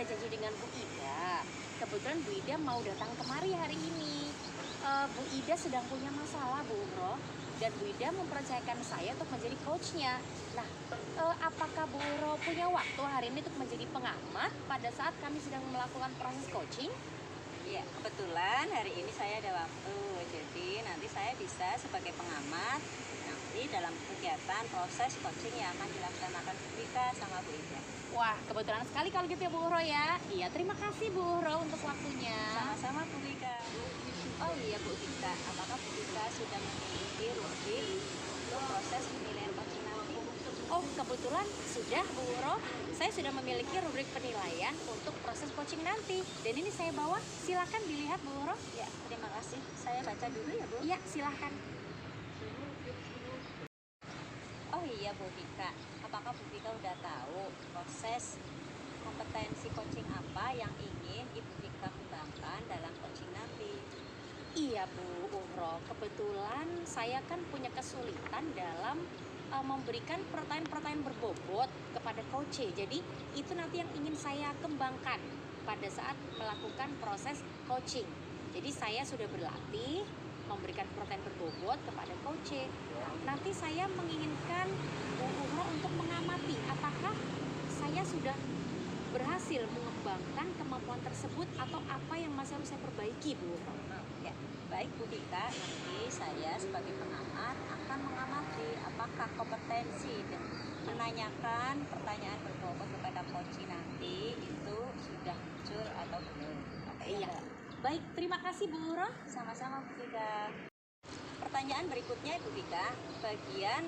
janji dengan Bu Ida. Kebetulan Bu Ida mau datang kemari hari ini. Bu Ida sedang punya masalah, Bu Uro, dan Bu Ida mempercayakan saya untuk menjadi coachnya. Nah, apakah Bu Uro punya waktu hari ini untuk menjadi pengamat pada saat kami sedang melakukan proses coaching? Iya, kebetulan hari ini saya ada waktu, jadi nanti saya bisa sebagai pengamat nanti dalam kegiatan proses coaching yang akan dilaksanakan Bu Vika sama Bu Ida. Wah, kebetulan sekali kalau gitu ya Bu Uro ya. Iya, terima kasih Bu Uro untuk waktunya. Sama-sama Bu Vika. Oh iya Bu Vika, apakah Bu Vika sudah memiliki rubrik untuk proses penilaian coaching nanti? Oh, kebetulan sudah Bu Uro. Saya sudah memiliki rubrik penilaian untuk proses coaching nanti. Dan ini saya bawa, silakan dilihat Bu Uro. Ya, terima kasih. Saya baca dulu ya Bu. Iya, silakan. Oh iya Bu Vika, apakah Bu Vika udah tahu proses kompetensi coaching apa yang ingin Ibu Vika kembangkan dalam coaching nanti? Iya Bu Uro, kebetulan saya kan punya kesulitan dalam memberikan pertanyaan-pertanyaan berbobot kepada coach. Jadi itu nanti yang ingin saya kembangkan pada saat melakukan proses coaching. Jadi saya sudah berlatih memberikan pertanyaan berbobot kepada coach. Nanti saya menginginkan Bu Uro untuk mengamati apakah saya sudah berhasil mengembangkan kemampuan tersebut atau apa yang masih harus saya perbaiki, Bu Uro. Ya, baik Bu Vika, nanti saya sebagai pengamat akan mengamati apakah kompetensi dan menanyakan pertanyaan berbobot kepada coach nanti itu sudah muncul atau belum. Iya. Baik, terima kasih Bu Uro. Sama-sama Bu Vika. Pertanyaan berikutnya Bu Vika, bagian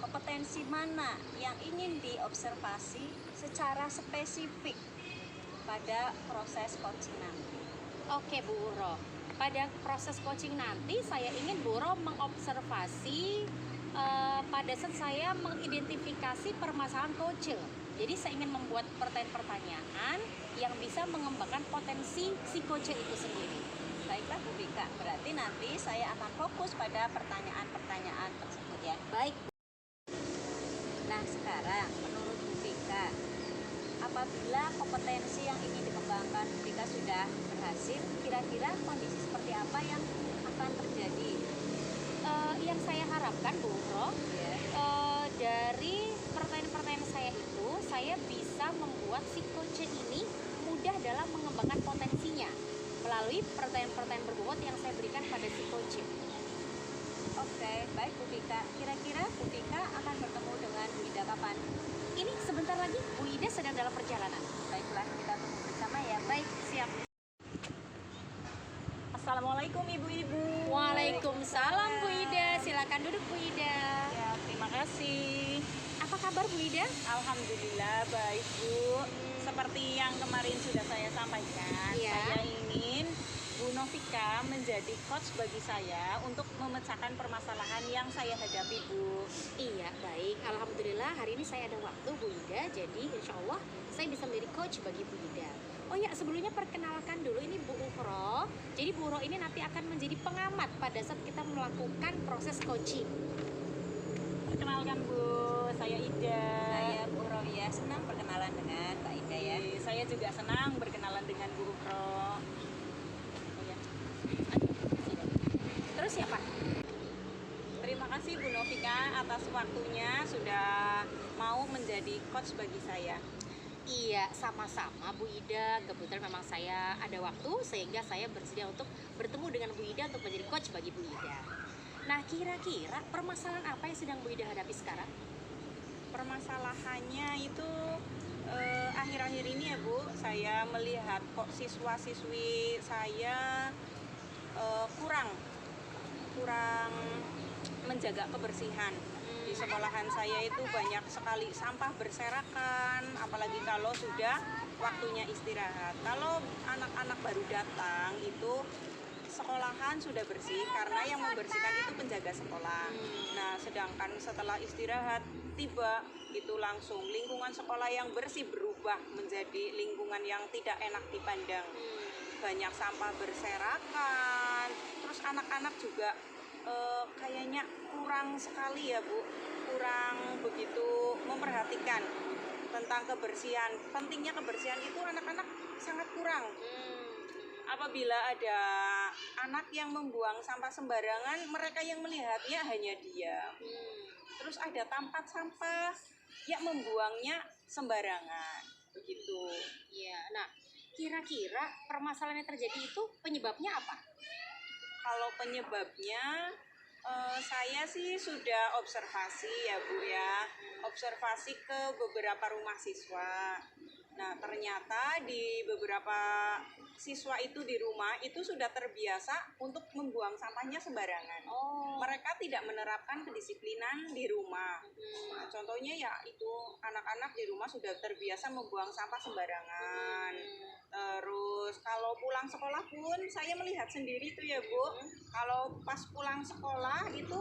kompetensi mana yang ingin diobservasi secara spesifik pada proses coaching nanti? Oke Bu Uro, pada proses coaching nanti saya ingin Bu Uro mengobservasi pada saat saya mengidentifikasi permasalahan coach. Jadi saya ingin membuat pertanyaan-pertanyaan yang bisa mengembangkan potensi si coach itu sendiri. Baiklah Bu Vika, berarti nanti saya akan fokus pada pertanyaan-pertanyaan tersebut ya. Baik. Nah sekarang menurut Bu Vika, apabila kompetensi yang ingin dikembangkan Bu Vika sudah berhasil, kira-kira kondisi seperti apa yang akan terjadi? Yang saya harapkan Bu Uro, Ya. dari pertanyaan-pertanyaan saya itu, saya bisa membuat si coach ini mudah dalam mengembangkan potensinya melalui pertanyaan-pertanyaan berbobot yang saya berikan pada si coach. Oke, baik Bu Vika. Kira-kira Bu Vika akan bertemu dengan Bu Ida kapan? Ini sebentar lagi Bu Ida sedang dalam perjalanan. Baiklah, kita tunggu bersama ya. Baik, siap. Assalamualaikum ibu-ibu. Waalaikumsalam Bu Ida. Silakan duduk Bu Ida. Ya, terima kasih. Apa kabar Bu Ida? Alhamdulillah baik Bu. Seperti yang kemarin sudah saya sampaikan, Iya. saya ingin Bu Novika menjadi coach bagi saya untuk memecahkan permasalahan yang saya hadapi Bu. Iya, baik. Alhamdulillah hari ini saya ada waktu Bu Ida. Jadi insya Allah saya bisa menjadi coach bagi Bu Ida. Oh ya, sebelumnya perkenalkan dulu ini Bu Uro. Jadi Bu Uro ini nanti akan menjadi pengamat pada saat kita melakukan proses coaching. Perkenalkan Bu, saya Ida. Saya Bu Rawiyah, senang berkenalan dengan Mbak Ida ya. Saya juga senang berkenalan dengan Bu Uro. Iya. Terus siapa? Terima kasih Bu Novika atas waktunya sudah mau menjadi coach bagi saya. Iya, sama-sama Bu Ida. Kebetulan memang saya ada waktu sehingga saya bersedia untuk bertemu dengan Bu Ida untuk menjadi coach bagi Bu Ida. Nah, kira-kira permasalahan apa yang sedang Bu Ida hadapi sekarang? Permasalahannya itu akhir-akhir ini ya Bu, saya melihat kok siswa-siswi saya kurang menjaga kebersihan. Di sekolahan saya itu banyak sekali sampah berserakan, apalagi kalau sudah waktunya istirahat. Kalau anak-anak baru datang itu sekolahan sudah bersih karena yang membersihkan itu penjaga sekolah. Nah, sedangkan setelah istirahat tiba itu langsung lingkungan sekolah yang bersih berubah menjadi lingkungan yang tidak enak dipandang. Banyak sampah berserakan, terus anak-anak juga kayaknya kurang sekali ya Bu, kurang begitu memperhatikan tentang kebersihan. Pentingnya kebersihan itu anak-anak sangat kurang. Apabila ada anak yang membuang sampah sembarangan, mereka yang melihatnya hanya diam. Terus ada tempat sampah yang membuangnya sembarangan, begitu. Ya, nah kira-kira permasalahan yang terjadi itu penyebabnya apa? Kalau penyebabnya saya sih sudah observasi ya Bu ya, observasi ke beberapa rumah siswa. Nah ternyata di beberapa siswa itu di rumah itu sudah terbiasa untuk membuang sampahnya sembarangan. Oh, Mereka tidak menerapkan kedisiplinan di rumah. Nah, contohnya ya itu anak-anak di rumah sudah terbiasa membuang sampah sembarangan. Terus kalau pulang sekolah pun saya melihat sendiri tuh ya Bu, kalau pas pulang sekolah itu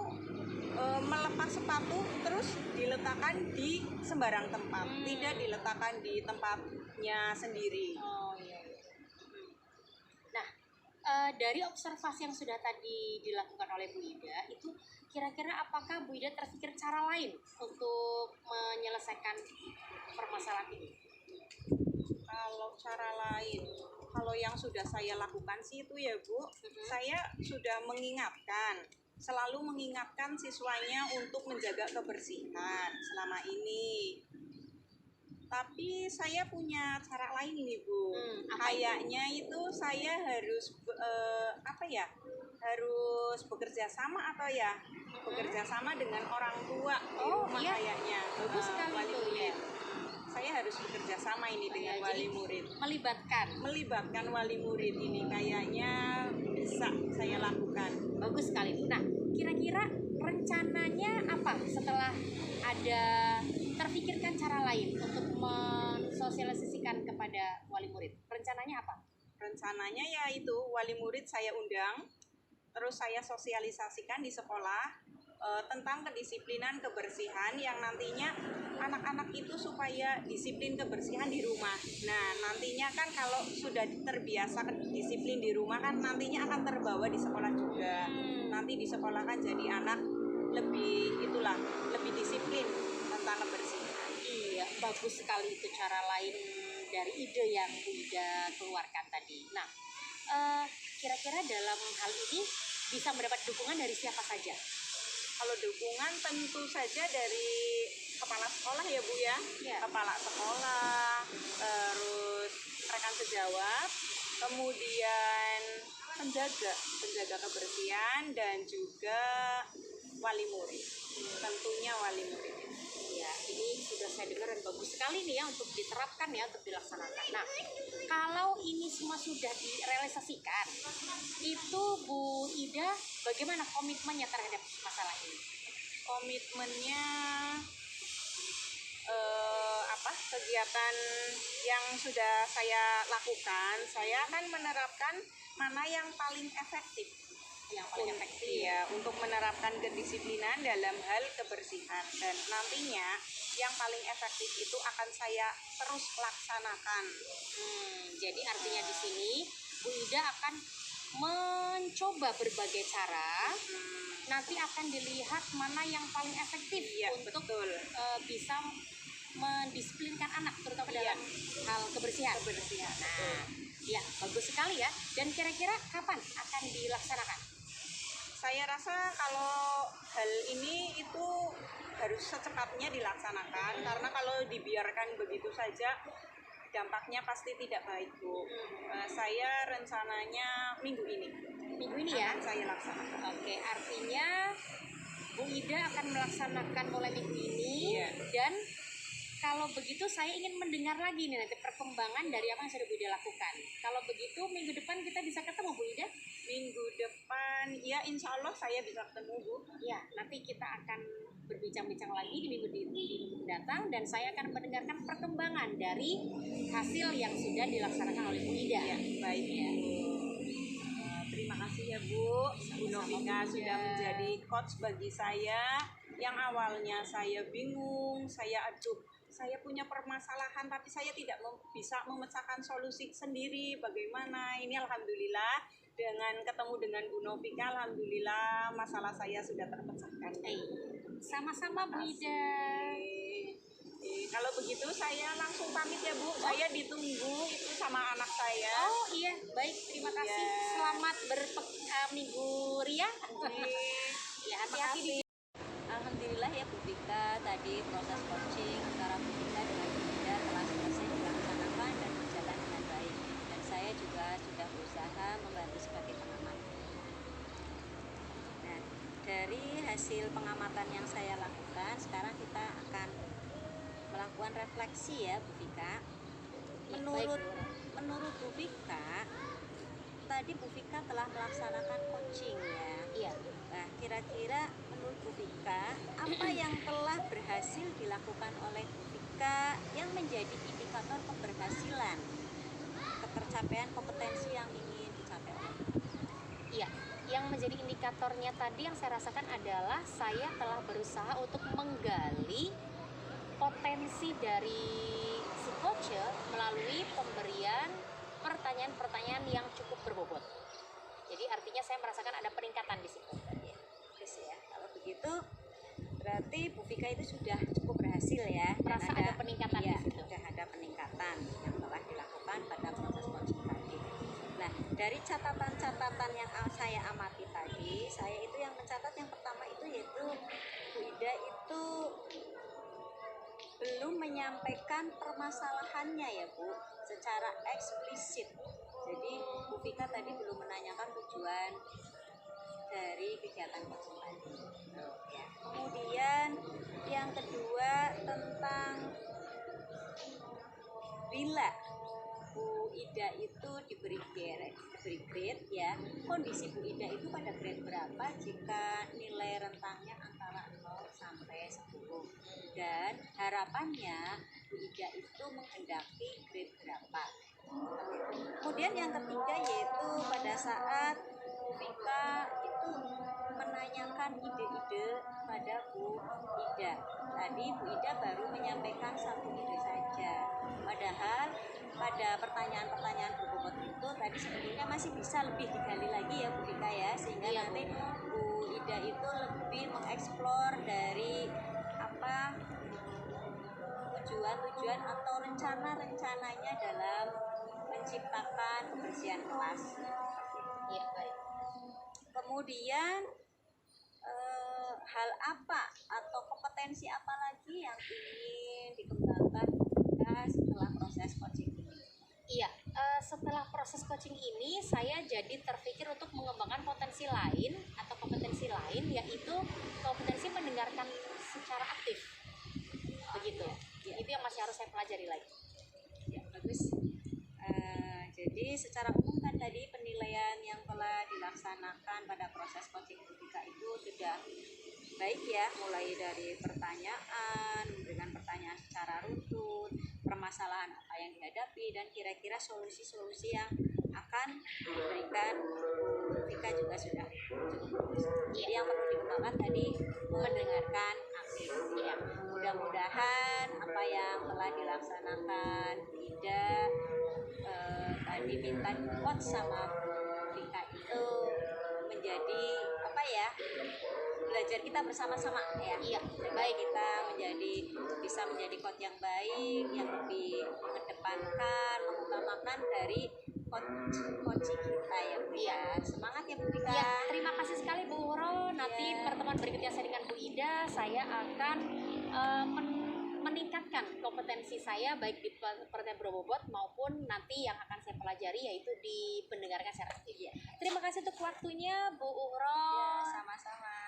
melepas sepatu terus diletakkan di sembarang tempat, tidak diletakkan di tempatnya sendiri. oh iya. Nah, dari observasi yang sudah tadi dilakukan oleh Bu Ida, itu kira-kira apakah Bu Ida terpikir cara lain untuk menyelesaikan permasalahan ini? Kalau cara lain, kalau yang sudah saya lakukan sih itu ya Bu, saya sudah selalu mengingatkan siswanya untuk menjaga kebersihan selama ini. Tapi saya punya cara lain ini Bu. Apa itu? Kayaknya itu saya harus harus bekerja sama atau ya bekerja sama dengan orang tua di Oh, rumah iya. kayaknya. Bagus sekali wali itu, murid. ya. Saya harus bekerja sama ini dengan Ya, wali jadi murid. melibatkan. Wali murid ini kayaknya bisa saya lakukan. Bagus sekali. Nah, kira-kira rencananya apa setelah ada terpikirkan cara lain untuk mensosialisasikan kepada wali murid? Rencananya apa? Rencananya ya itu wali murid saya undang, terus saya sosialisasikan di sekolah tentang kedisiplinan kebersihan yang nantinya anak-anak itu supaya disiplin kebersihan di rumah. Nah nantinya kan kalau sudah terbiasa disiplin di rumah kan nantinya akan terbawa di sekolah juga. Nanti di sekolah kan jadi anak lebih disiplin tentang kebersihan. Iya, bagus sekali itu cara lain dari ide yang Bu Ida keluarkan tadi. Nah, kira-kira dalam hal ini bisa mendapat dukungan dari siapa saja? Kalau dukungan tentu saja dari kepala sekolah ya Bu ya, Ya. kepala sekolah, terus rekan sejawat, kemudian penjaga kebersihan dan juga wali murid. Tentunya wali murid. Ya, ini sudah saya dengar dan bagus sekali nih ya untuk diterapkan ya, untuk dilaksanakan. Nah, kalau ini semua sudah direalisasikan, itu Bu Ida bagaimana komitmennya terhadap masalah ini? Komitmennya kegiatan yang sudah saya lakukan, saya akan menerapkan mana yang paling efektif. Yang paling efektif. Iya, untuk menerapkan kedisiplinan dalam hal kebersihan dan nantinya yang paling efektif itu akan saya terus laksanakan. Jadi artinya di sini Bu Ida akan mencoba berbagai cara. Nanti akan dilihat mana yang paling efektif Iya, untuk betul. bisa mendisiplinkan anak terutama Iya. dalam hal kebersihan. Nah, ya bagus sekali ya. Dan kira-kira kapan akan dilaksanakan? Saya rasa kalau hal ini itu harus secepatnya dilaksanakan karena kalau dibiarkan begitu saja dampaknya pasti tidak baik Bu. Saya rencananya minggu ini Ya. akan saya laksanakan. Oke, artinya Bu Ida akan melaksanakan mulai minggu ini. Iya. Dan kalau begitu saya ingin mendengar lagi nih nanti perkembangan dari apa yang sudah Bu Ida lakukan. Kalau begitu minggu depan kita bisa ketemu Bu Ida? Minggu depan ya insya Allah saya bisa ketemu Bu. Ya, nanti kita akan berbincang-bincang lagi di minggu mendatang dan saya akan mendengarkan perkembangan dari hasil yang sudah dilaksanakan oleh Bu Ida. Ya, baik Ya. Terima kasih ya Bu. Bu Novika sudah menjadi coach bagi saya. Yang awalnya saya bingung, saya punya permasalahan tapi saya tidak bisa memecahkan solusi sendiri. Bagaimana? Ini alhamdulillah dengan ketemu dengan Bu Novika, alhamdulillah masalah saya sudah terpecahkan. Sama-sama Bu Ida. Kalau begitu saya langsung pamit ya Bu. Saya ditunggu itu sama anak saya. Oh iya, baik, terima kasih. Iya. Selamat minggu ria. Ya, hati-hati di Alhamdulillah ya Bu Vika, tadi proses coaching antara Bu Vika dengan Bu Ida telah selesai dilaksanakan dan berjalan dengan baik. Dan saya juga sudah berusaha membantu sebagai pengamat. Nah, dari hasil pengamatan yang saya lakukan, sekarang kita akan melakukan refleksi ya Bu Vika. Menurut Bu Vika, tadi Bu Vika telah melaksanakan coaching ya. Iya. Nah, kira-kira menurut Bu Vika, apa yang telah berhasil dilakukan oleh Bu Vika yang menjadi indikator keberhasilan, ketercapaian kompetensi yang ingin dicapai oleh Bu Vika? Iya, yang menjadi indikatornya tadi yang saya rasakan adalah saya telah berusaha untuk menggali potensi dari si coach melalui pemberian pertanyaan-pertanyaan yang cukup berbobot. Jadi artinya saya merasakan ada peningkatan di situ. Terus ya, kalau begitu berarti Bu Vika itu sudah cukup berhasil ya. Dan Merasa ada peningkatan iya, di situ. sudah ada peningkatan yang telah dilakukan pada proses coaching tadi. Nah, dari catatan-catatan yang saya amati tadi, saya itu yang mencatat yang pertama itu yaitu Bu Ida itu belum menyampaikan permasalahannya ya Bu secara eksplisit. Jadi Bu Vika tadi belum menanyakan tujuan dari kegiatan coaching tadi. Ya. Kemudian yang kedua tentang bila Bu Ida itu diberi grade ya, kondisi Bu Ida itu pada grade berapa jika nilai rentangnya antara 0 sampai 10, dan harapannya Bu Ida itu menghendaki grade berapa. Kemudian yang ketiga yaitu pada saat Bu Vika itu menanyakan ide-ide pada Bu Ida. Tadi Bu Ida baru menyampaikan satu ide saja. Padahal pada pertanyaan-pertanyaan berbobot itu tadi sebetulnya masih bisa lebih digali lagi ya Bu Vika ya, sehingga Iya, nanti Bu Ida itu lebih mengeksplor dari apa tujuan-tujuan atau rencana-rencananya dalam menciptakan kebersihan kelas. Iya, baik. Kemudian hal apa atau kompetensi apa lagi yang ingin dikembangkan setelah proses coaching ini? Iya, setelah proses coaching ini saya jadi terpikir untuk mengembangkan potensi lain atau kompetensi lain, yaitu kompetensi mendengarkan secara aktif. Begitu. Ya. Itu yang masih harus saya pelajari lagi. Ya, bagus. Jadi secara umum kan tadi penilaian yang telah dilaksanakan pada proses coaching Bu Vika itu sudah baik ya, mulai dari pertanyaan dengan pertanyaan secara runtun, permasalahan apa yang dihadapi, dan kira-kira solusi-solusi yang akan diberikan Bu Vika juga sudah cukup bagus. Jadi yang perlu dikembangkan tadi mendengarkan aktif ya. Mudah-mudahan apa yang telah dilaksanakan Bu Ida tadi minta di-quote sama Bu Vika itu menjadi apa ya, belajar kita bersama-sama ya. Iya, baik kita bisa menjadi coach yang baik, yang lebih mengedepankan, mengutamakan dari coaching kita ya Bu ya. Semangat ya Bu Vika. Ya, terima kasih sekali Bu Uro. Nanti pertemuan berikutnya saya dengan Bu Ida, saya akan meningkatkan kompetensi saya baik di pertanyaan berbobot maupun nanti yang akan saya pelajari yaitu di pendengarkan secara aktif. Terima kasih untuk waktunya Bu Uro. Ya, sama-sama.